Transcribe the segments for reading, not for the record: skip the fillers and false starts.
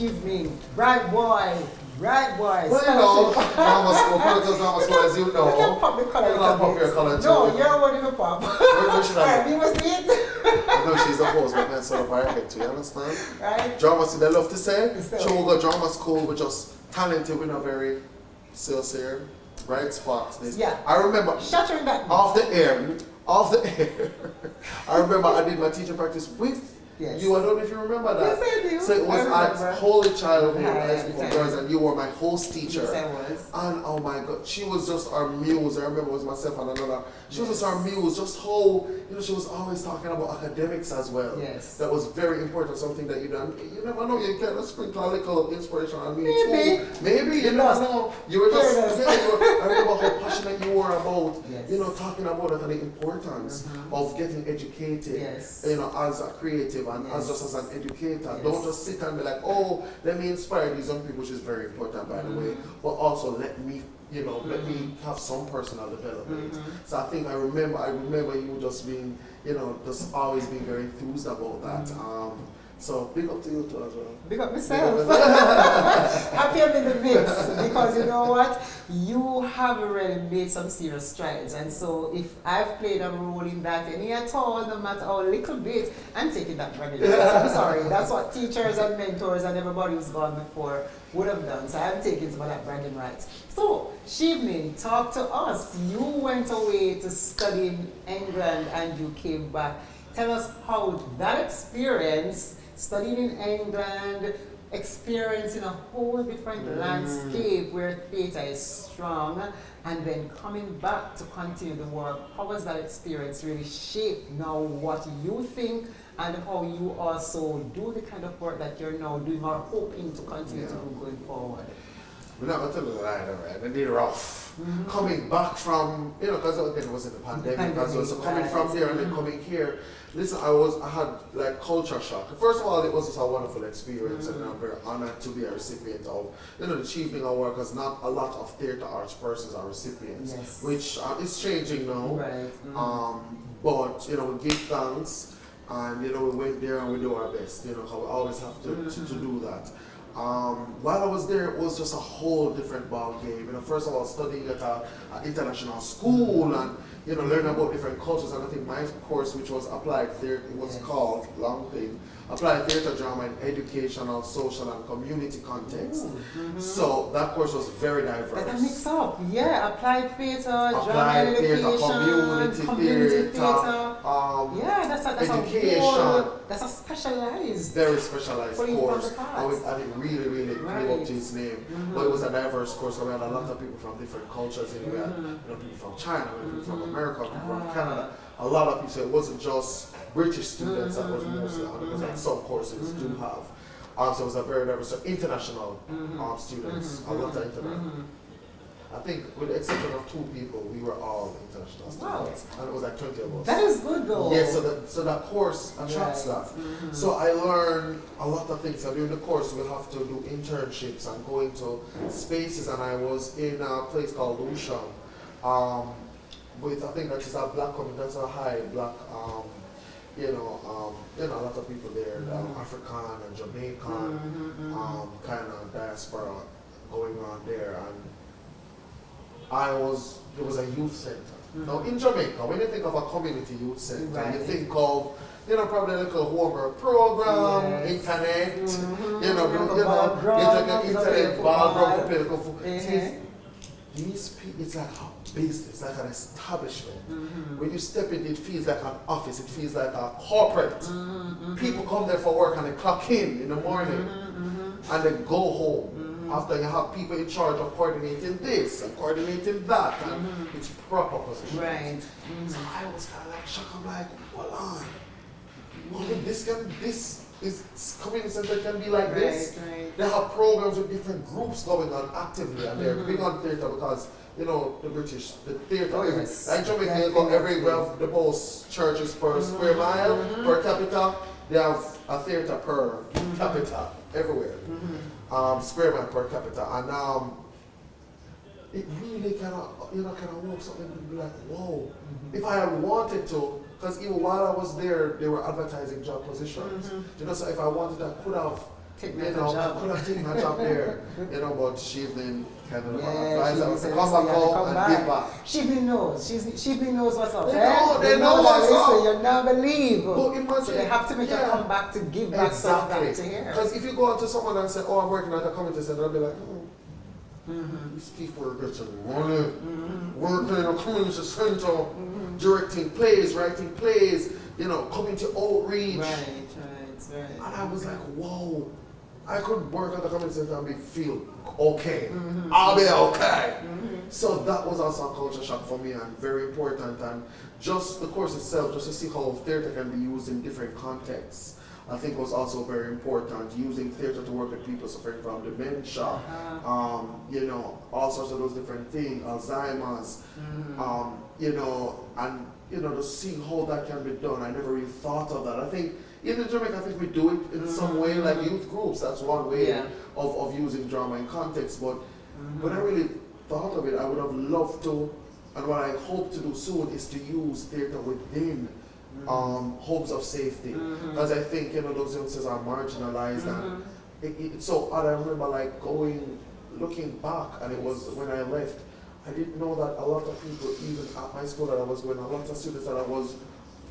evening. Bright boy. Well, you know, drama school, political drama school, as you know. You can pop the color. You can pop your color too. No, you're one in the pop. Where should I Alright, we must meet. I know she's a host, but man, sort of perfect too, you understand? Right? Drama school, they love to say, Choga drama school, we're just talented, we're not very sincere, bright sparks. Yeah. I remember, Shattering that. off the air, I remember I did my teaching practice with you. I don't know if you remember that. Yes, I do. So it was at Holy Child High School Girls, and you were my host teacher. Yes, I was. And oh my God, she was just our muse. I remember it was myself and another. She was just our muse. Just how, she was always talking about academics as well. Yes. That was very important. Something that you never know. You can sprinkle a little inspiration on me Maybe. too. Maybe you never know. You were just. I remember how passionate you were about. Yes. Talking about the importance of getting educated. Yes. As a creative and as just as an educator. Yes. Don't just sit and be like, oh, let me inspire these young people, which is very important by the way. But also let me let me have some personal development. So I remember you just being, just always being very enthused about that. So big up to you too as well. Big up myself. Happy I'm in the mix because you know what? You have already made some serious strides, and so if I've played a role in that any at all, no matter how little bit, I'm taking that bragging rights. I'm sorry. That's what teachers and mentors and everybody who's gone before would have done. So I'm taking some of that bragging rights. So, Shivnin, talk to us. You went away to study in England and you came back. Tell us how that experience, studying in England, experiencing a whole different landscape where theatre is strong, and then coming back to continue the work. How has that experience really shaped now what you think and how you also do the kind of work that you're now doing or hoping to continue to do going forward? We're not going to tell you that, right? They did rough. Coming back from, because it was in the pandemic, so coming from there and then coming here. Listen, I had like culture shock. First of all, it was just a wonderful experience, and I'm very honored to be a recipient of, the Achieving Award, because not a lot of theatre arts persons are recipients, which is changing now. Right. But we give thanks, and we went there and we do our best. We always have to do that. While I was there, it was just a whole different ball game. First of all, studying at an international school and learning about different cultures. And I think my course, which was applied theatre, it was called long thing, applied theatre drama in educational, social, and community context. So that course was very diverse. That mix up, applied theatre, applied theatre, community theatre. That's education. That's a specialized. Very specialized course. And it really came up to its name. But it was a diverse course. We had a lot of people from different cultures. We had people from China, people from America, people from Canada. A lot of people. So it wasn't just British students that was mostly on it, because some courses do have. So it was a very diverse, international students. A lot of international. I think, with the exception of 2 people, we were all international students. And it was like 20 of us. That is good though. Yes, so that course attracts that. So I learned a lot of things. So during the course, we'll have to do internships and go into spaces. And I was in a place called Lucia, with, I think that is a black community, that's a high black, a lot of people there, African and Jamaican, kind of diaspora going on there. And it was a youth center. Now in Jamaica, when you think of a community youth center, you think of, probably a little homework program, internet, internet ball for political food. These people, it's like a business, like an establishment. When you step in, it feels like an office, it feels like a corporate. People come there for work and they clock in the morning and they go home. After you have people in charge of coordinating this and coordinating that, and it's proper position. Right. So I was kind of like shocked. I'm like, hold on. This community center can be like this. Right. They have programs with different groups going on actively, and they're big on theatre because the British, the theatre. Like Jamaica, you go every the most churches per square mile per capita. They have a theatre per capita everywhere. Square mile per capita, and it really kind of woke something and be like, whoa. If I had wanted to, because even while I was there, they were advertising job positions. So if I wanted, I could have take you my know, job. I could have taken my job there, you know, but she then kind of advised us to said, come back "Listen, you have to home come and give back. She knows. She knows what's up. They They know what's that, up. listen, you never leave. But imagine, So they have to make a comeback to give back some back to here. Because if you go out to someone and say, oh, I'm working at a community center, they'll be like, these people are getting money, working in a community center, directing plays, writing plays, you know, coming to outreach. Right. And I was like, whoa, I could work at the community center and feel okay. I'll be okay. So that was also a culture shock for me and very important. And just the course itself, just to see how theater can be used in different contexts, I think was also very important. Using theater to work with people suffering from dementia, you know, all sorts of those different things, Alzheimer's, you know, and you know, just seeing how that can be done. I never really thought of that. I think in Jamaica, I think we do it in some way, like youth groups. That's one way of using drama in context. But when I really thought of it, I would have loved to, and what I hope to do soon is to use theater within homes of safety, because I think, you know, those youngsters are marginalized, and it's so odd. I remember like looking back, and it was when I left, I didn't know that a lot of people, even at my school that I was going, a lot of students that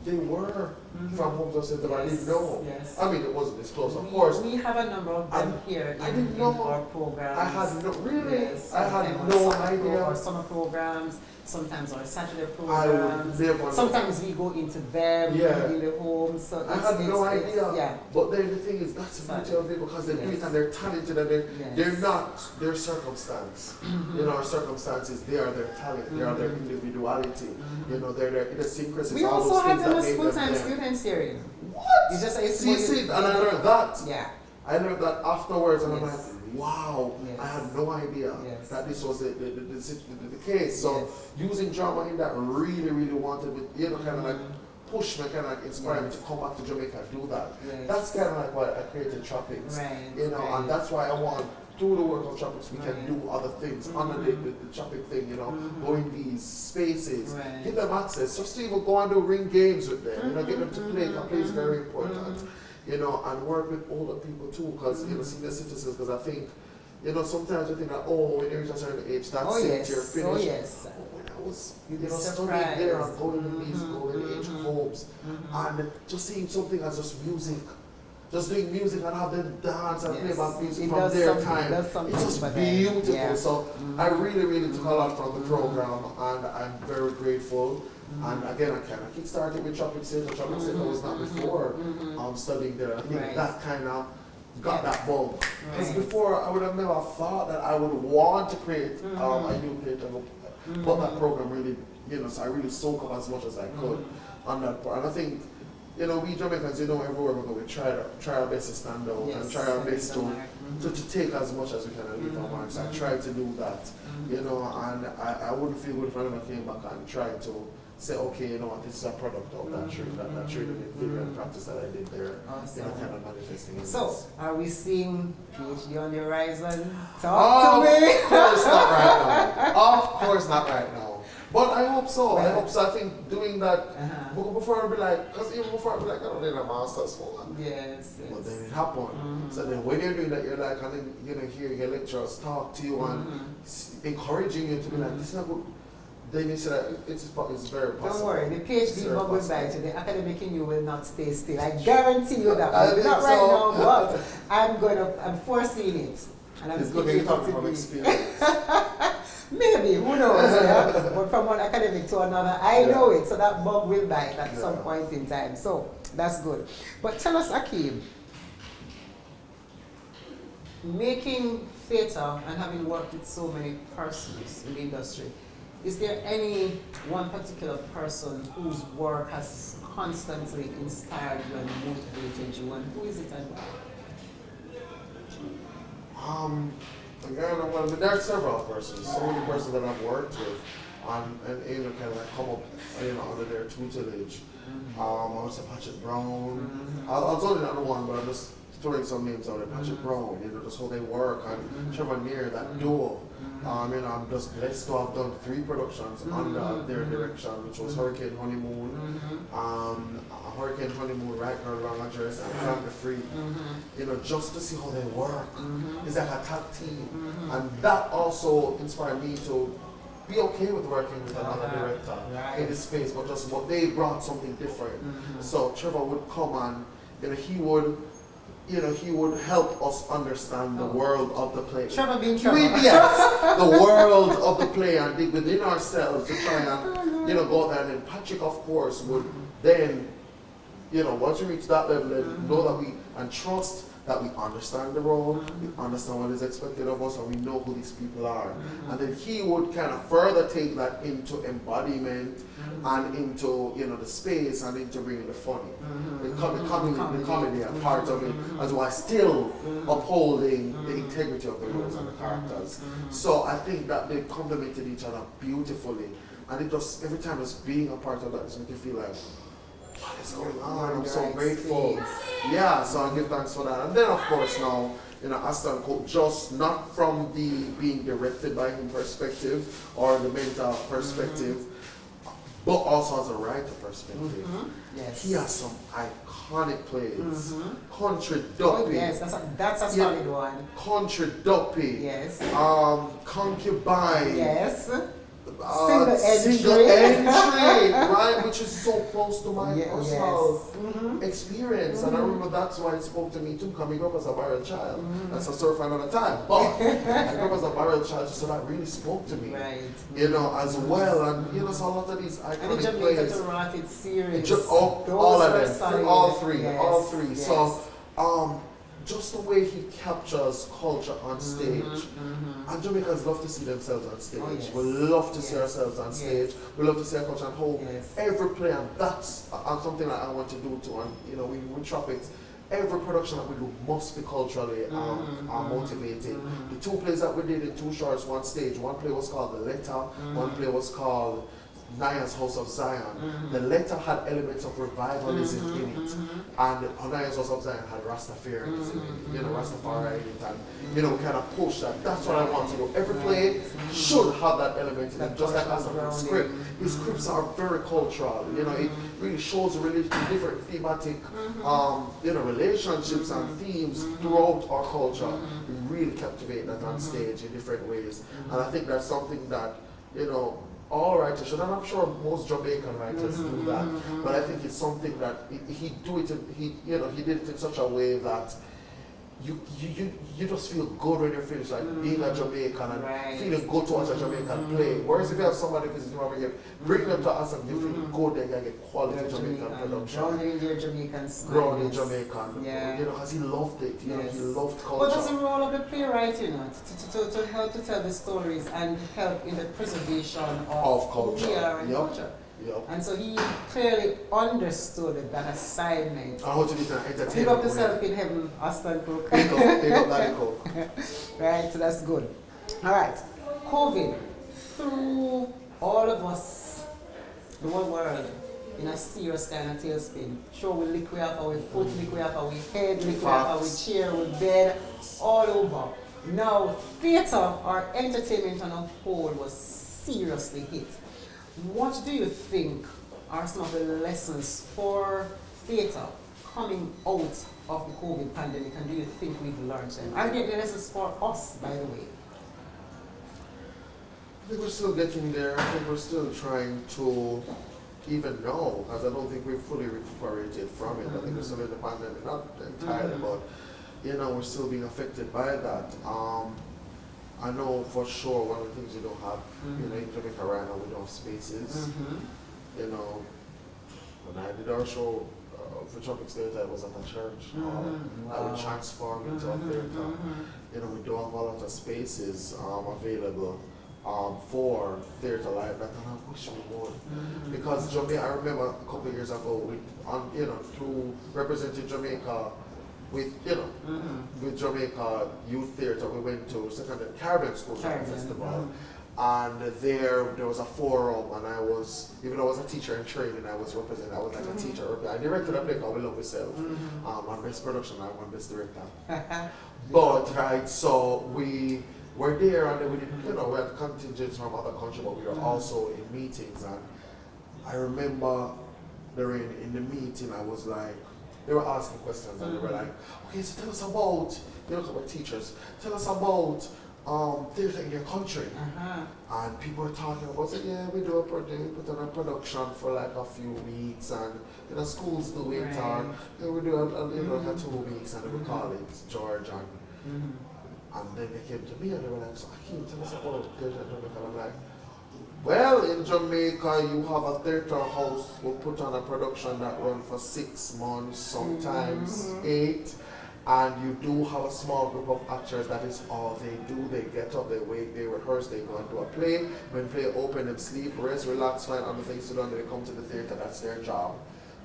they were from homes of safety, but I didn't know. I mean, it wasn't this close, of course. We have a number of them here I didn't know. our programs. I had no, really? Yes, I had no idea. Our summer programs, sometimes our Saturday programs. Sometimes we go into them, in the homes. So I had no idea. Yeah. But then the thing is, that's the beauty of it, because they do it and they're talented, and they're not their circumstance. You know, our circumstances, they are their talent, they are their individuality. You know, they're their idiosyncrasies. We all also those have things them that as made full-time them students here. What? You just say See, and I learned that. Yeah. I learned that afterwards, and I'm like, wow, I had no idea that this was the case. So using drama in that really, really wanted me, you know, kind of like push me, kind of like inspire me to come back to Jamaica and do that. That's kind of like why I created Tropics, you know, and that's why I want, through the work of Tropics, we can do other things under the Tropic thing, you know, go in these spaces, give them access, just to even go and do ring games with them, you know, get them to play, because play is very important. You know, and work with older people too, because, you know, senior citizens, because I think, you know, sometimes we think that, oh, when you reach a certain age, that's it, you're finished. When I was, you know, studying there and going to these golden age homes, and just seeing something as just music, just doing music and have them dance and play about music from their time, it's just beautiful. So I really, really took a lot from the program, and I'm very grateful. And again, I kind of kick-started with Tropic Center. Tropic Center was not before studying there. I think that kind of got that bump. Because before, I would have never thought that I would want to create a new theater. But that program really, you know, so I really soak up as much as I could on that part. And I think, you know, we Jamaicans, you know, everywhere we go, we try our best to stand out and try our best to take as much as we can and leave our marks. I tried to do that, you know, and I wouldn't feel good if I never came back and tried to say, okay, you know what, this is a product of that trade and theory and practice that I did there, you know, kind of manifesting in So, this. are we seeing PhD on the horizon? Talk to me! Of course not right now. Of course not right now. But I hope so. I hope so. I think doing that, before I'd be like, because even before I'd be like, I don't need a master's for that. Yes. But then it happened. So then when you're doing that, you're like, and then, you know, hearing your lecturers talk to you and encouraging you to be like, this is not good. Then you say that it's very possible. Don't worry, the PhD bubbles by to the academic in you will not stay still. I guarantee you that. Not right now, but I'm foreseeing it. And I'm going to come from experience. Maybe, who knows? But from one academic to another, I know it. So that bug will bite at some point in time. So that's good. But tell us, Akeem, making theatre and having worked with so many persons in the industry, is there any one particular person whose work has constantly inspired you and motivated you, and who is it and why? Again, well, there are several persons, so many persons that I've worked with, and you know, kind of like come up, you know, under their tutelage. I was a Patrick Brown. I'll tell you another one, but I'm just throwing some names out there, Patrick Brown, you know, just how they work, and Trevor Neer, that duo. You know, I'm just blessed to have done 3 productions under their direction, which was Hurricane Honeymoon, Right Girl, Wrong Address, and Family Free. You know, just to see how they work. It's like a tag team. And that also inspired me to be okay with working with another director in this space, but just what they brought something different. So Trevor would come and, you know, he would help us understand the world of the play. Trevor being Trevor. Yes, the world of the play and dig within ourselves to try and, you know, go there. And then Patrick, of course, would then, you know, once we reach that level, know that we, and trust that we understand the role, we understand what is expected of us, and we know who these people are. And then he would kind of further take that into embodiment and into, you know, the space and into bringing the funny, the comedy and part of it, as well as still upholding the integrity of the roles and the characters. So I think that they complemented each other beautifully, and it just, every time it's being a part of that, it's making you feel like, what is going on? I'm so grateful. Yeah, so I give thanks for that. And then of course now, you know, Aston Cook, just not from the being directed by him perspective or the mentor perspective, but also as a writer perspective. Yes. He has some iconic plays. Country Duppy. Oh yes, that's a solid one. Country Duppy. Yes. Concubine. Yes. Single entry, right? Which is so close to my personal experience. And I remember that's why it spoke to me too, coming up as a barrel child. That's a story for another time. But I grew up as a barrel child, so that really spoke to me. Right. You know, as well. And you know, so a lot of these iconic and the Jamaica to Rocket series. All of them. All three. Yes. All three. Yes. So just the way he captures culture on stage. And Jamaicans love to see themselves on stage. Oh, yes. We love to see ourselves on stage. We love to see our culture and how every play, and that's something that I want to do too. And you know, we Tropics, every production that we do must be culturally motivated. The 2 plays that we did in 2 shorts, 1 stage. One play was called The Letter, one play was called Naya's House of Zion. The Letter had elements of revivalism in it, and Naya's House of Zion had Rastafarianism in it, you know, Rastafari in it, and you know, we kind of push that. That's what I want to do. Every play should have that element in it, just like Aston's script. His scripts are very cultural, you know, it really shows the different thematic, you know, relationships and themes throughout our culture. We really captivate that on stage in different ways, and I think that's something that, you know, all writers should, and I'm sure most Jamaican writers do that. But I think it's something that he did it in such a way that you just feel good when you're finished, like being a Jamaican and feeling good to watch a Jamaican play. Whereas if you have somebody visiting over here, bring them to us and you feel good, then you get quality Jamaican production. Grounded in your Jamaican style. Grounded Jamaican. Yeah. You know, because he loved it. You know, he loved culture. But that's the role of the playwright, you know, to help to tell the stories and help in the preservation of culture. Who we are and culture. Yep. And so he clearly understood that assignment. I want to be an entertainer. Pick up yourself in heaven, Aston Cook. Pick up Daddy Cook. Right, so that's good. All right, COVID threw all of us, the whole world, in a serious kind of tailspin. Sure, we lick way off our foot, lick way off our head, lick way off our chair, our bed, all over. Now, theatre or entertainment on a whole was seriously hit. What do you think are some of the lessons for theatre coming out of the COVID pandemic, and do you think we've learned them? Are there lessons for us, by the way? I think we're still getting there. I think we're still trying to even know, because I don't think we've fully recuperated from it. I think we're still in the pandemic, not entirely, but you know, we're still being affected by that. I know for sure one of the things we don't have, you know, in Jamaica right now, we don't have spaces. You know, when I did our show for Tropics Theatre, it was at a church. I would transform into a theatre. You know, we don't have a lot of spaces available for theatre like that, and I wish we would. Because Jamaica, I remember a couple of years ago, you know, through representing Jamaica with, you know, with Jamaica Youth Theatre, we went to Caribbean School Festival, And there was a forum, and I was, even though I was a teacher in training, I was representing, I was like a teacher. I directed a play called We Love Myself. I'm best production, I'm best director. But, right, so we were there, and then we didn't, we had contingents from other countries, but we were also in meetings. And I remember Dorraine, in the meeting, I was like, they were asking questions, and they were like, okay, so tell us about, a couple of teachers, tell us about theater in your country. And people were talking about, so yeah, we put on a production for like a few weeks, and schools do it, or we do like a 2 weeks, and we call it George, and then they came to me and they were like, so Akeem, tell us about theater in Jamaica. And I'm like, well, in Jamaica, you have a theater house who put on a production that runs for 6 months, sometimes 8. And you do have a small group of actors, that is all they do. They get up, they wait, they rehearse, they go and do a play. When play open, them sleep, rest, relax, find other things to do, and they come to the theater, that's their job.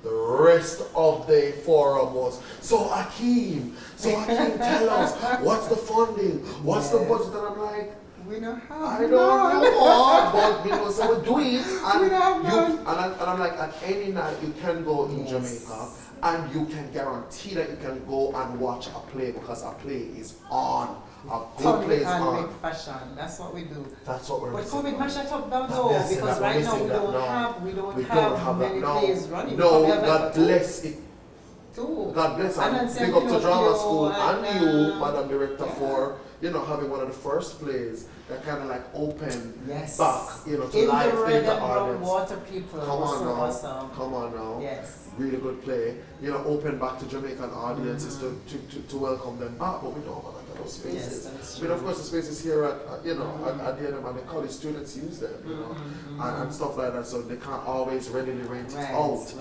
The rest of the forum was, so Akeem, tell us, what's the funding? What's the budget? And I'm like, we don't have I don't know, but so we do it. And, I'm like, at any night you can go in Jamaica, and you can guarantee that you can go and watch a play, because a play is on. A good play is on. Fashion. That's what we do. That's what we're doing. But COVID missing. mashed up down though, because right now we don't have many plays running. No, God bless it. God bless and big up to drama school and you, Madam Director, for having one of the first plays that kind of like opened back, to live theater audience. Water people. Come on now. Awesome. Come on now. Yes. Really good play. Open back to Jamaican audiences to welcome them back, but we don't have a lot of those spaces. Yes, I mean, of course, the spaces here at the NM and the college students use them, and stuff like that, so they can't always readily rent it out.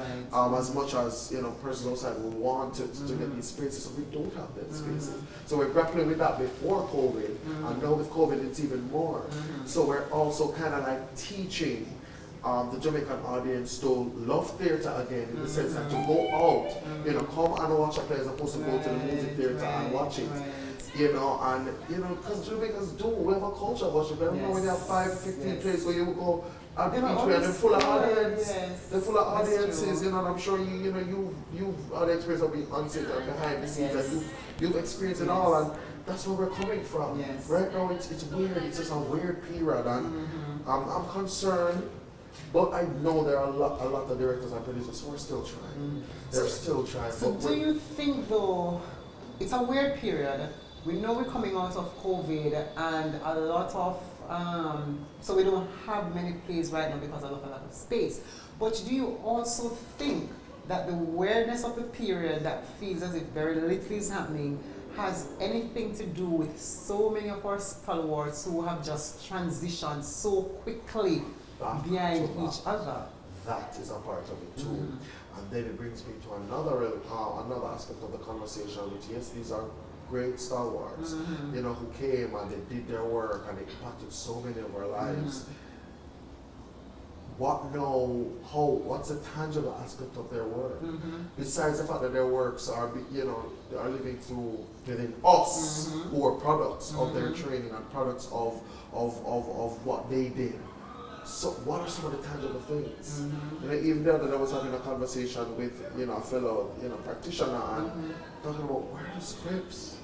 As much as persons outside will want to get these spaces, so we don't have those spaces. So we're grappling with that before COVID, and now with COVID it's even more. So we're also kind of like teaching the Jamaican audience to love theatre again, in the sense that to go out, come and watch a play as opposed to go to the music theatre and watch it. Because Jamaicans do, we have a culture of worship. I don't know when you have 5, 15 plays where you will go at the beach and they're full of audience. They're full of audiences, and I'm sure you've had the experience of being on set and behind the scenes, and you've experienced it all, and that's where we're coming from. Right now it's weird, it's just a weird period, and I'm concerned. But I know there are a lot of directors and producers who are still trying. They're still trying. So do you think though, it's a weird period. We know we're coming out of COVID and a lot of, so we don't have many plays right now because of a lot of space. But do you also think that the weirdness of the period that feels as if very little is happening has anything to do with so many of our stalwarts who have just transitioned so quickly behind each other? That is a part of it too. And then it brings me to another aspect of the conversation, which yes, these are great stalwarts, who came and they did their work and they impacted so many of our lives. What's the tangible aspect of their work? Besides the fact that their works are, are living through within us, who are products of their training and products of what they did. So what are some of the tangible things? Even the other day I was having a conversation with a fellow practitioner and talking about where are the scripts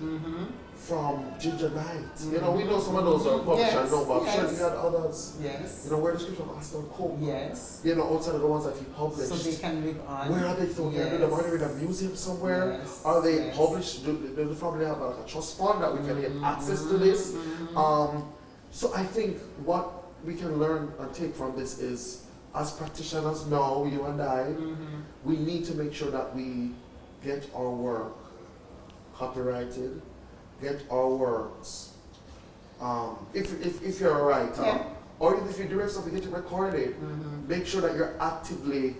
from Ginger Knight. We know some of those are published, I know, but I'm sure you had others. Where are the scripts from Aston Cook? Outside of the ones that he published. So they can live on. Where are they through? Are they in a museum somewhere? Are they published? Do the family have like a trust fund that we can get access to this? So I think what we can learn and take from this is, as practitioners now, you and I, we need to make sure that we get our work copyrighted, get our works, if you're a writer, or even if you're doing something, get it recorded, make sure that you're actively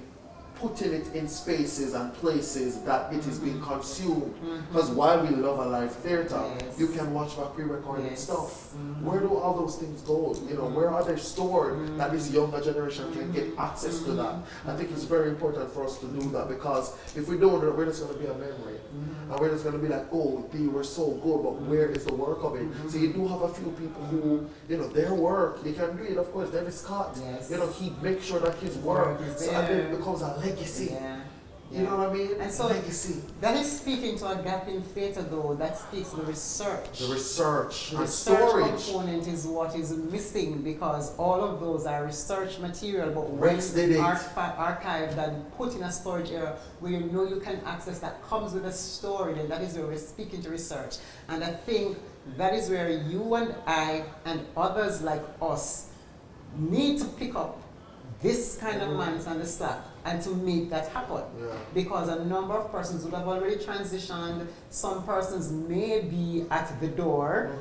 putting it in spaces and places that it is being consumed. Because while we love a live theater, you can watch back pre-recorded stuff. Where do all those things go? You know, where are they stored that this younger generation can get access to that? I think it's very important for us to do that, because if we don't, we're just going to be a memory. And we're just going to be like, oh, they were so good, but where is the work of it? So you do have a few people who, you know, their work, they can do it. Of course, David Scott, you know, he makes sure that his work, so and then it becomes a legacy. You know what I mean? And so legacy. That is speaking to a gap in theatre, though. That speaks to the research. The research and research storage component is what is missing, because all of those are research material, but Rex when did it. archived and put in a storage area where you know you can access, that comes with a story, then that is where we're speaking to research. And I think that is where you and I and others like us need to pick up this kind of man's and the slack and to make that happen. Because a number of persons would have already transitioned. Some persons may be at the door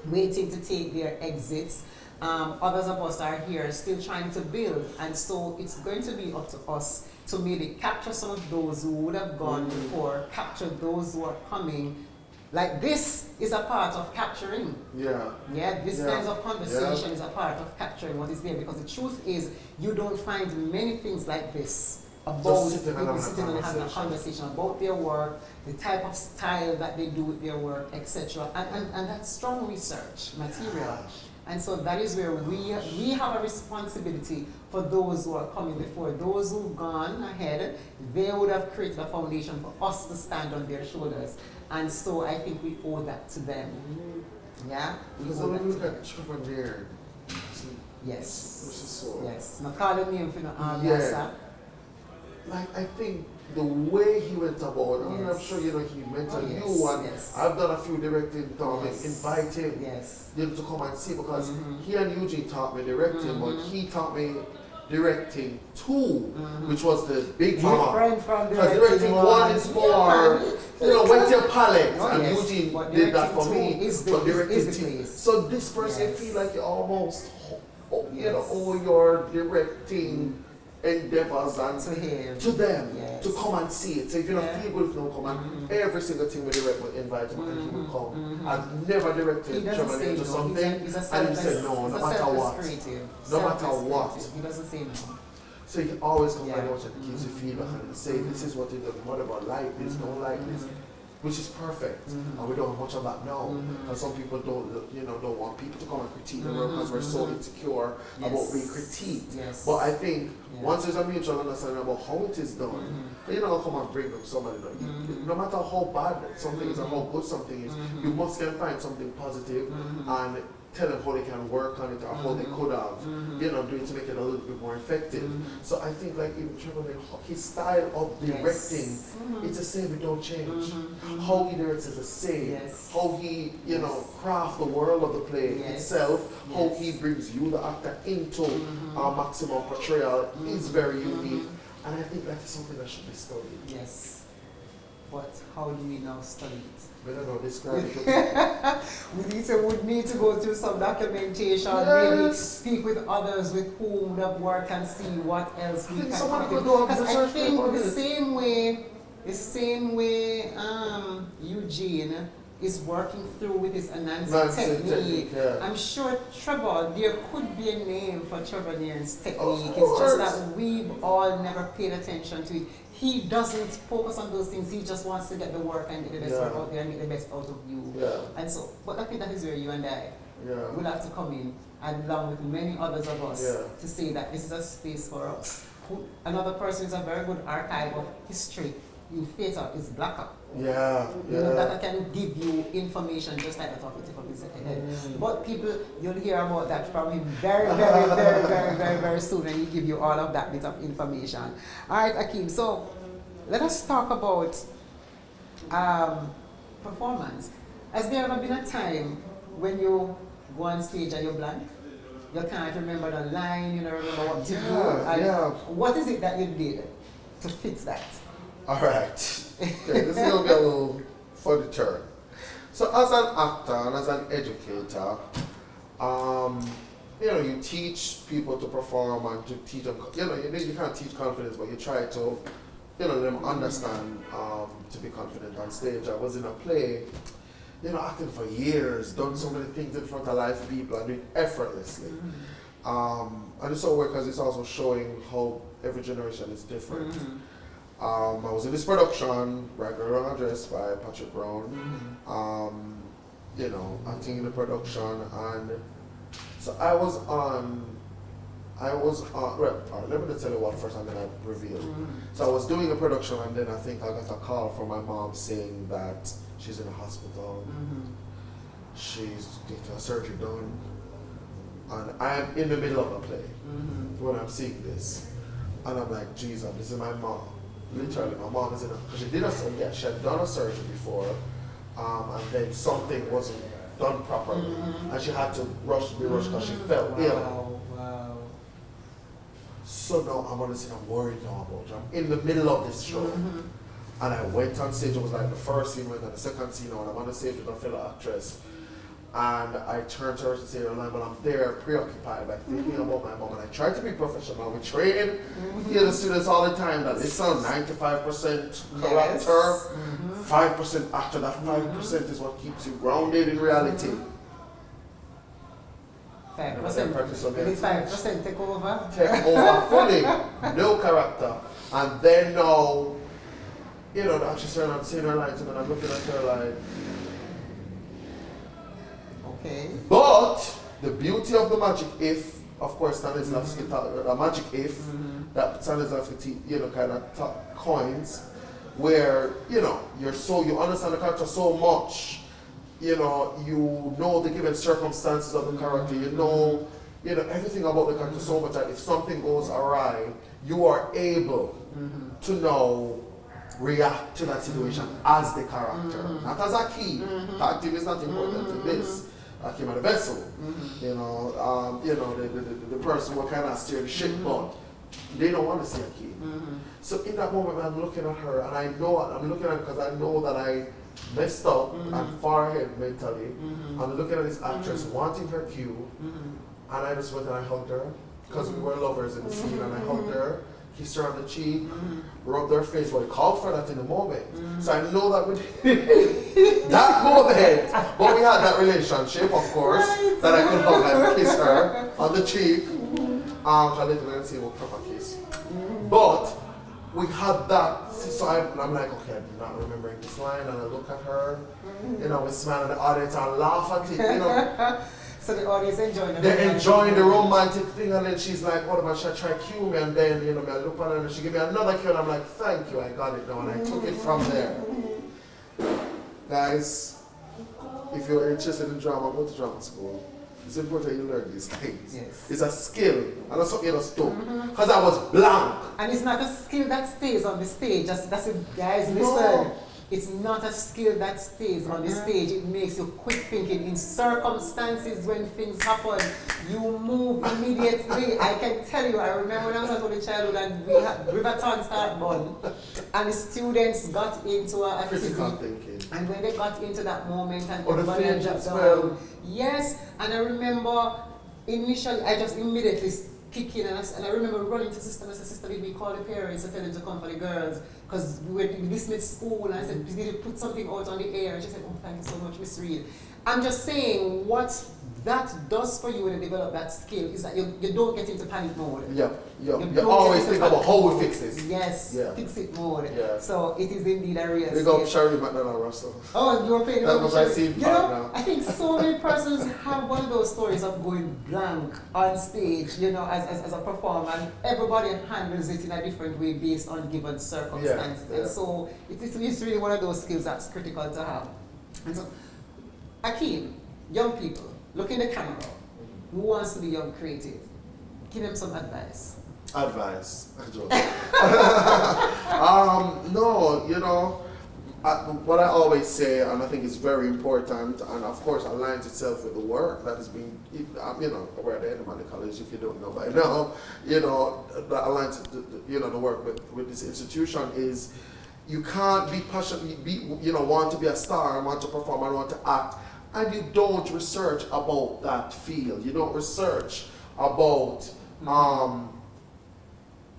waiting to take their exits. Others of us are here still trying to build. And so it's going to be up to us to maybe capture some of those who would have gone before, capture those who are coming. Like, this is a part of capturing. This kind of conversation is a part of capturing what is there, because the truth is, you don't find many things like this about people sitting and having a conversation about their work, the type of style that they do with their work, etc. And that's strong research material. And so that is where we have a responsibility for those who are coming before. Those who've gone ahead, they would have created a foundation for us to stand on their shoulders. And so I think we owe that to them. Yeah? Because when we look at Trevor there, yes. Not calling name for no like, I think the way he went about, I mean, I'm sure you know he mentored you, and I've done a few directing talks, inviting him to come and see, because he and Eugene taught me directing, but he taught me directing 2, which was the big mama. Because directing 1 is more, you know, wet your palette, and Eugene did that for me. But directing 2. So this person, you feel like you almost, you know, owe your directing endeavors and to them to come and see it. So if you don't feel good if you don't come, and every single thing we direct will invite him and he will come. I've never directed Trevor into something and he said no, no matter what. No matter what. He doesn't say no. So he can always come and watch and gives you feedback and say this is what it does, whatever, like this, don't like this. Which is perfect, and we don't have much of that now. And some people don't want people to come and critique the work, because we're so insecure about being critiqued. But I think once there's a mutual understanding about how it is done, you're not gonna come and bring up somebody. No matter how bad something is or how good something is, you must can find something positive and tell them how they can work on it or how they could have, you know, do it to make it a little bit more effective. So I think like even Trevor, his style of directing, it's the same, it don't change. How he directs is the same. How he, you know, craft the world of the play itself, how he brings you, the actor, into our maximum portrayal is very unique. And I think that is something that should be studied. But how do we now study it? We don't know, describe it. We would need to go through some documentation, maybe speak with others with whom we have worked and see what else we can do. Because I think the same way Eugene is working through with his enhancing technique. I'm sure Trevor, there could be a name for Trevor Nairn's technique. It's just that we've all never paid attention to it. He doesn't focus on those things. He just wants to get the work and get the best work out there and get the best out of you. And so, but I think that is where you and I will have to come in, and along with many others of us, to say that this is a space for us. Another person is a very good archive of history in theatre is Blacker. You know, Blacker can give you information just like that off the tip of his head. But people, you'll hear about that from him very soon, and he'll give you all of that bit of information. All right, Akeem, so let us talk about performance. Has there ever been a time when you go on stage and you're blank? You can't remember the line, you don't remember what to do. What is it that you did to fix that? Alright, okay, this is going to be a little funny turn. So as an actor and as an educator, you teach people to perform and to teach them, you can't teach confidence, but you try to, let them understand to be confident on stage. I was in a play, acting for years, done so many things in front of live people and do it effortlessly. And it's so weird because it's also showing how every generation is different. I was in this production, Regular Wrong Address by Patrick Brown, acting in the production, and so I was on, let me tell you what first and then I reveal. So I was doing a production and then I think I got a call from my mom saying that she's in the hospital, she's getting a surgery done, and I am in the middle of a play when I'm seeing this. And I'm like, Jesus, this is my mom. Literally, my mom is in a, she had done a surgery before, and then something wasn't done properly, and she had to be rushed because she felt ill. Wow. So now I'm honestly, I'm worried now about her. I'm in the middle of this show. And I went on stage, it was like the first scene went and the second scene, and I'm on the stage with a fellow actress. And I turned to her to say, well, I'm there preoccupied by thinking about my mom. And I tried to be professional. We train the students all the time that listen, 95% character, 5% actor. That 5% is what keeps you grounded in reality. 5%. Did 5% take over? Take over fully. No character. And then now, the actress turned on saying her lines, and I'm looking at her like, okay. But the beauty of the magic if, of course, Stanislavski a magic if that Stanislavski kind of coins, where you understand the character so much, you know the given circumstances of the character, you know everything about the character so much that if something goes awry, you are able to now react to that situation as the character, not as Akeem. Acting is not important in this. Akeem at the vessel, the person who kind of steer the ship, but they don't want to see Akeem. So in that moment, I'm looking at her, and I'm looking at her because I know that I messed up and far ahead mentally. I'm looking at this actress wanting her cue, and I just went and I hugged her because we were lovers in the scene, and I hugged her. Kissed her on the cheek, rubbed her face, but I called for that in the moment. So I know that that moment, but we had that relationship, of course, that I could hug and kiss her on the cheek. I didn't say what proper kiss. But we had that, so I'm like, okay, I'm not remembering this line, and I look at her, we smile at the audience and laugh at it, So the audience enjoying it. They're enjoying the romantic thing, and then she's like, what about should I try cue me? And then, I look at her and she gave me another cue, and I'm like, thank you, I got it now, and I took it from there. Guys, if you're interested in drama, go to drama school. It's important you learn these things. Yes. It's a skill, and that's what you just do. Because I was blank. And it's not a skill that stays on the stage. That's it, guys, listen. No. It's not a skill that stays on the stage. It makes you quick thinking. In circumstances when things happen, you move immediately. I can tell you, I remember when I was at early childhood and we had Riverton start bun, and the students got into a critical thinking. And when they got into that moment and everybody had dropped down. Yes, and I remember initially I just immediately kick in, and I remember running to sister and I said, sister, did we call the parents and tell them to come for the girls? Because we were dismissed school, and I said, did you put something out on the air? And she said, oh, thank you so much, Miss Reid. I'm just saying, what that does for you when you develop that skill is that you don't get into panic mode. You always think about how we fix this. Yes, fix it mode. Yeah. So it is indeed a real skill. Big up Sherry McDonald Russell. Oh, you were playing that was I see now. I think so many persons have one of those stories of going blank on stage, as a performer, and everybody handles it in a different way based on given circumstances. And so it's really one of those skills that's critical to have. And so, Akeem, young people, look in the camera. Who wants to be young creative? Give them some advice. Advice. No, what I always say, and I think it's very important, and of course aligns itself with the work that is being, we're at the end of the college, if you don't know by now, that aligns, the work with this institution is, you can't be passionate, want to be a star, and want to perform, and want to act, and you don't research about that field, you don't research about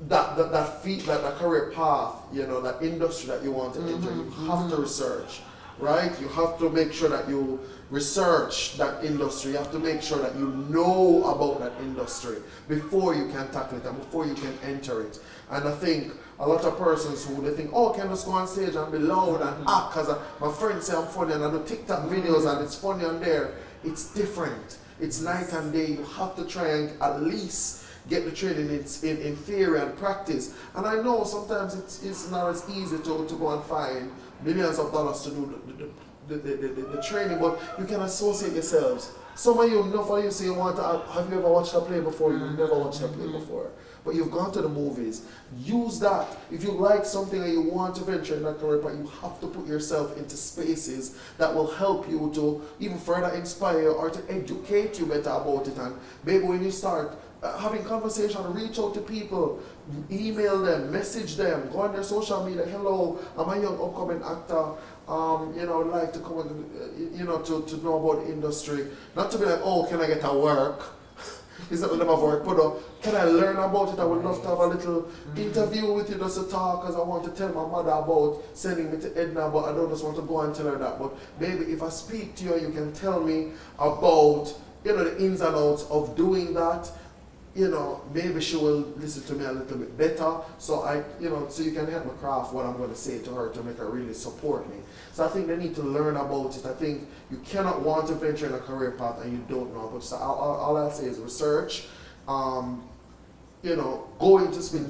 that career path, that industry that you want to enter, you have to research, right? You have to make sure that you research that industry. You have to make sure that you know about that industry before you can tackle it and before you can enter it. And I think a lot of persons who they think, oh, can I just go on stage and be loud and act because my friends say I'm funny and I do TikTok videos and it's funny on there. It's different. It's night and day. You have to try and at least get the training in theory and practice. And I know sometimes it's not as easy to go and find millions of dollars to do the training, but you can associate yourselves. Some of you, enough of you say you want to, have you ever watched a play before? You've never watched a play before. But you've gone to the movies. Use that. If you like something and you want to venture in that career path, you have to put yourself into spaces that will help you to even further inspire you or to educate you better about it. And maybe when you start having conversation, reach out to people, email them, message them, go on their social media. Hello, I'm a young upcoming actor. I'd like to come and, to know about the industry. Not to be like, oh, can I get a work? Is that the work? But can I learn about it? I would love to have a little interview with you just to talk, because I want to tell my mother about sending me to Edna, but I don't just want to go and tell her that. But maybe if I speak to you, you can tell me about, the ins and outs of doing that. Maybe she will listen to me a little bit better, so so you can help me craft what I'm going to say to her to make her really support me. So I think they need to learn about it. I think you cannot want to venture in a career path and you don't know. But so all I'll say is research. Go into spin,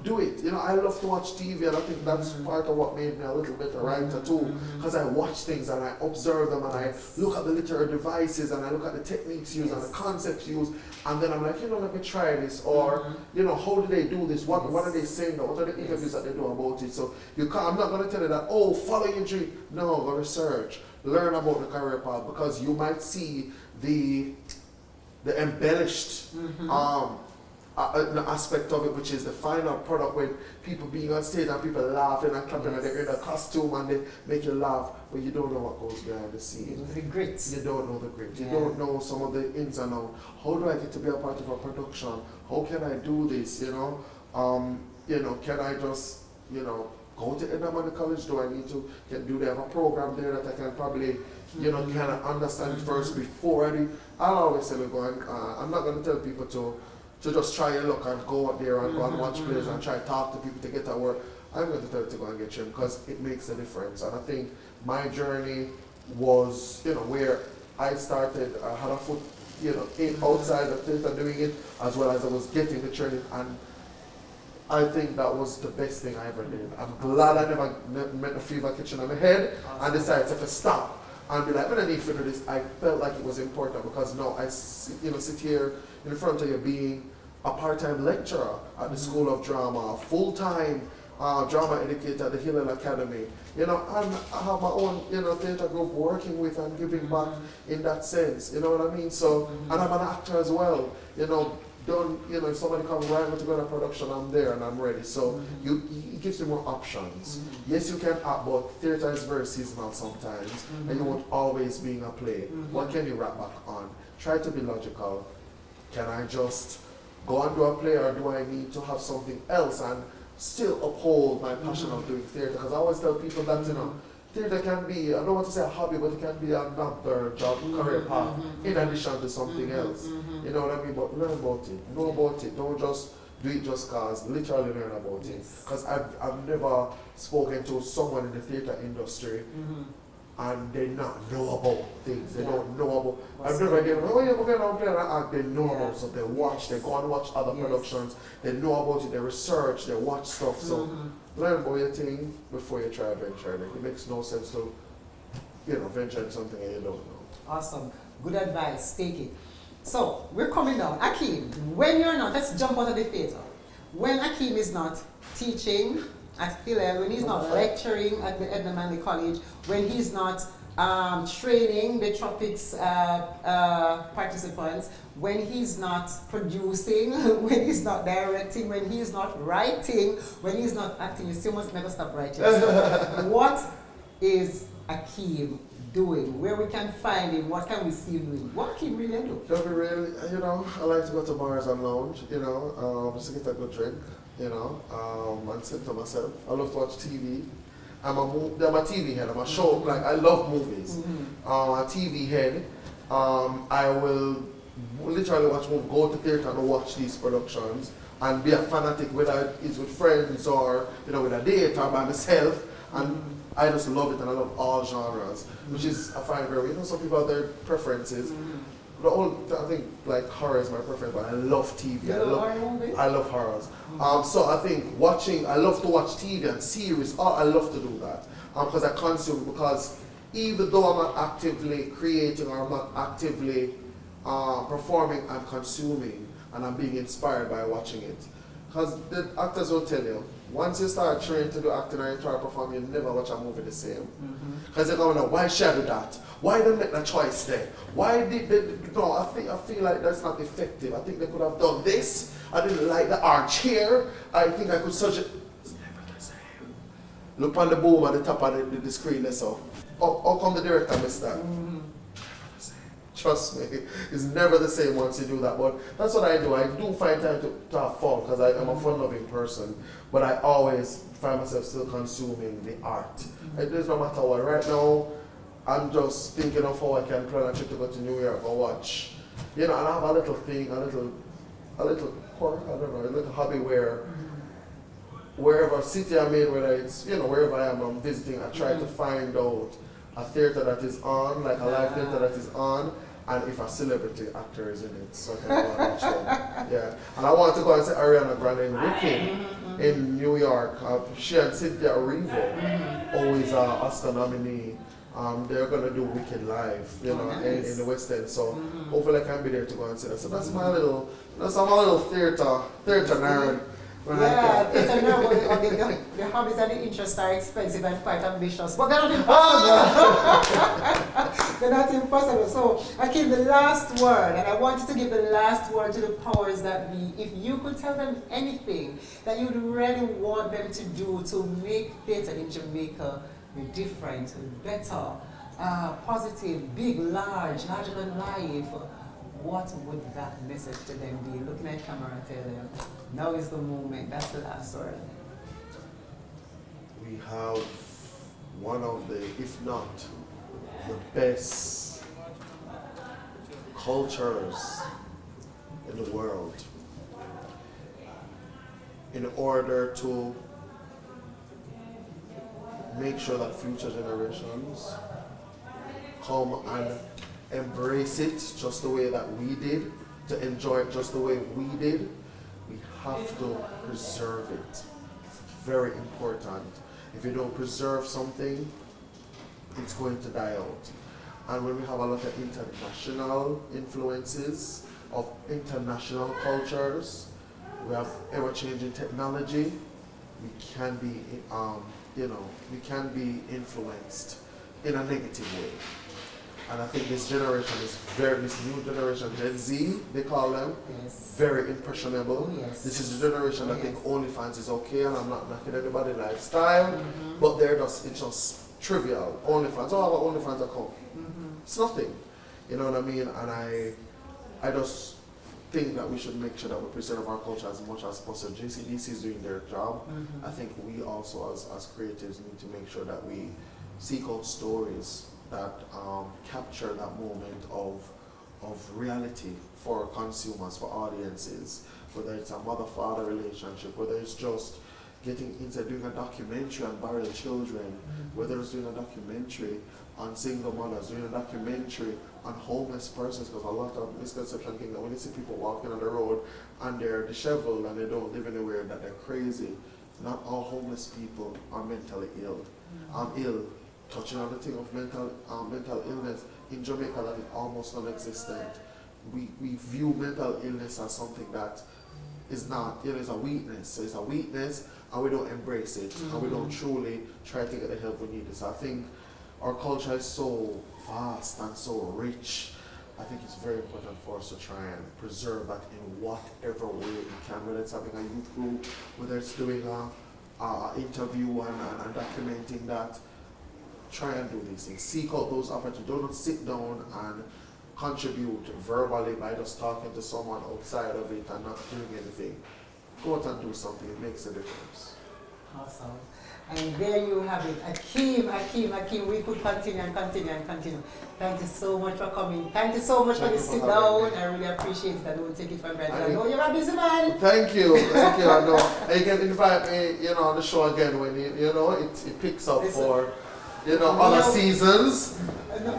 do it. I love to watch TV, and I think that's part of what made me a little bit a writer too, because I watch things and I observe them and I look at the literary devices and I look at the techniques used and the concepts used, and then I'm like, let me try this, or how do they do this? What are they saying? What are the interviews that they do about it? So I'm not going to tell you that, oh, follow your dream. No, go research, learn about the career path, because you might see the embellished aspect of it, which is the final product, when people being on stage and people laughing and clapping and they're in a costume and they make you laugh, but you don't know what goes behind the scenes. The grits. You don't know the grit. You don't know some of the ins and outs. How do I get to be a part of a production? How can I do this? Can I just go to Edna College? Do I need to? Do they have a program there that I can probably kind of understand first before I do? I'll always say, I'm not going to tell people to just try your luck and go out there and go and watch plays and try to talk to people to get to work. I'm going to tell you to go and get trained, because it makes a difference. And I think my journey was, where I started, I had a foot, outside the theater doing it, as well as I was getting the training. And I think that was the best thing I ever did. I'm glad I never met the fever kitchen on my head and decided to stop and be like, I don't need to do this. I felt like it was important, because now I sit here in front of you being a part-time lecturer at the School of Drama, full-time drama educator at the Hillel Academy. And I have my own theater group working with and giving back in that sense. You know what I mean? So, and I'm an actor as well. If somebody comes right to go to production, I'm there and I'm ready. So it gives you more options. Yes, you can act, but theater is very seasonal sometimes, and you won't always be in a play. What can you wrap back on? Try to be logical. Can I just go and do a play, or do I need to have something else and still uphold my passion of doing theater? Because I always tell people that, theater can be, I don't want to say a hobby, but it can be another job, career path, in addition to something else. You know what I mean? But learn about it, know about it. Don't just do it just cause, literally learn about it. Because I've never spoken to someone in the theater industry and they not know about things. They don't know about. I've never again, oh yeah, we're going to play and act. They know about stuff. They watch. They go and watch other productions. They know about it. They research. They watch stuff. So learn about your thing before you try to venture. It makes no sense to, venture in something that you don't know. Awesome. Good advice. Take it. So we're coming down. Akeem, when you're not, let's jump out of the theater. When Akeem is not teaching at Hillel, when he's not lecturing at the Edna Manley College, when he's not training the tropics participants, when he's not producing, when he's not directing, when he's not writing, when he's not acting, you still must never stop writing. So what is Akeem doing, where we can find him, what can we see him doing? What can we really do? Don't be really, I like to go to bars and lounge, just to get a good drink, and sit to myself. I love to watch TV. I'm a TV head. I'm a show. Like I love movies. A TV head. I will literally watch movies, go to theater and watch these productions, and be a fanatic, whether it's with friends or with a date or by myself. And I just love it, and I love all genres, which is I find very. Some people have their preferences. I think like horror is my preference, but I love TV. I love horrors. So I think I love to watch TV and series. I love to do that because I consume. Because even though I'm not actively creating or I'm not actively performing, I'm consuming and I'm being inspired by watching it. Because the actors will tell you, once you start training to do acting or you try to perform, you never watch a movie the same. Because they're going to know, why should I do that? Why didn't make that choice there? Why did they? No, I feel like that's not effective. I think they could have done this. I didn't like the arch here. I think I could suggest. It's never the same. Look on the boom at the top of the screen there, so. How come the director missed that? Trust me, it's never the same once you do that. But that's what I do. I do find time to have fun because I am a fun-loving person. But I always find myself still consuming the art. It doesn't matter what. Right now, I'm just thinking of how I can plan a trip to go to New York or watch. And I have a little thing, a little quirk, I don't know, a little hobby where wherever city I'm in, whether it's, wherever I am, I'm visiting, I try to find out a theater that is on, like a live theater that is on, and if a celebrity actor is in it, so I can go and watch them. Yeah. And I want to go and see Ariana Grande in Wicked in New York. She and Cynthia Erivo, always an Oscar nominee. They're going to do Wicked live, in the West End. So hopefully I can be there to go and see that. So that's my little theater nerd. Yeah, it's a nerve. The hobbies and the interests are expensive and quite ambitious, but they're not impossible. They're not impossible. So, Akeem, the last word, and I wanted to give the last word to the powers that be. If you could tell them anything that you'd really want them to do to make theatre in Jamaica different, better, positive, big, larger than life, what would that message to them be? Looking at camera, tell them, now is the moment, that's the last word. We have one of the, if not the best cultures in the world. In order to make sure that future generations come and embrace it just the way that we did, to enjoy it just the way we did, we have to preserve it. It's very important. If you don't preserve something, it's going to die out. And when we have a lot of international influences of international cultures, we have ever-changing technology, we can be, we can be influenced in a negative way. And I think this generation this new generation, Gen Z, they call them, very impressionable. This is the generation that think OnlyFans is okay, and I'm not knocking anybody's lifestyle, but it's just trivial. OnlyFans, OnlyFans account. It's nothing. You know what I mean? And I just think that we should make sure that we preserve our culture as much as possible. JCDC is doing their job. I think we also, as creatives, need to make sure that we seek out stories that capture that moment of reality for consumers, for audiences, whether it's a mother-father relationship, whether it's just getting into doing a documentary on burial children, whether it's doing a documentary on single mothers, doing a documentary on homeless persons, because a lot of misconception think that when you see people walking on the road and they're disheveled and they don't live anywhere, that they're crazy. Not all homeless people are mentally ill. Touching on the thing of mental illness, in Jamaica that is almost non-existent. We view mental illness as something that is not, it's a weakness. So it's a weakness and we don't embrace it and we don't truly try to get the help we need. So I think our culture is so vast and so rich. I think it's very important for us to try and preserve that in whatever way we can, whether it's having a youth group, whether it's doing an interview and documenting that. try and do these things. Seek out those opportunities. Don't sit down and contribute verbally by just talking to someone outside of it and not doing anything. Go out and do something. It makes a difference. Awesome. And there you have it. Akeem. We could continue and continue and continue. Thank you so much for coming. Thank you so much for the sit down. I really appreciate it. I don't take it for granted. I know you're a busy man. Thank you. I know. And you can invite me, on the show again when it picks up for, other seasons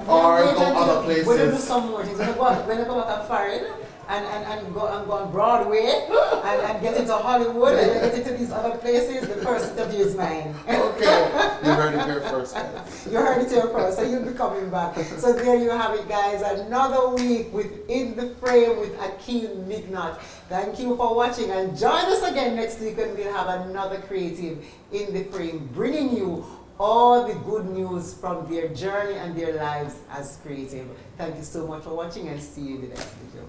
or go other places. We're going to do some more things. We're going to go back and foreign and go on Broadway and get into Hollywood and get into these other places. The first interview is mine. Okay. You heard it here first, guys. You heard it here first, so you'll be coming back. So there you have it, guys. Another week with In the Frame with Akeem Mignott. Thank you for watching and join us again next week when we'll have another creative In the Frame bringing you all the good news from their journey and their lives as creative. Thank you so much for watching and see you in the next video.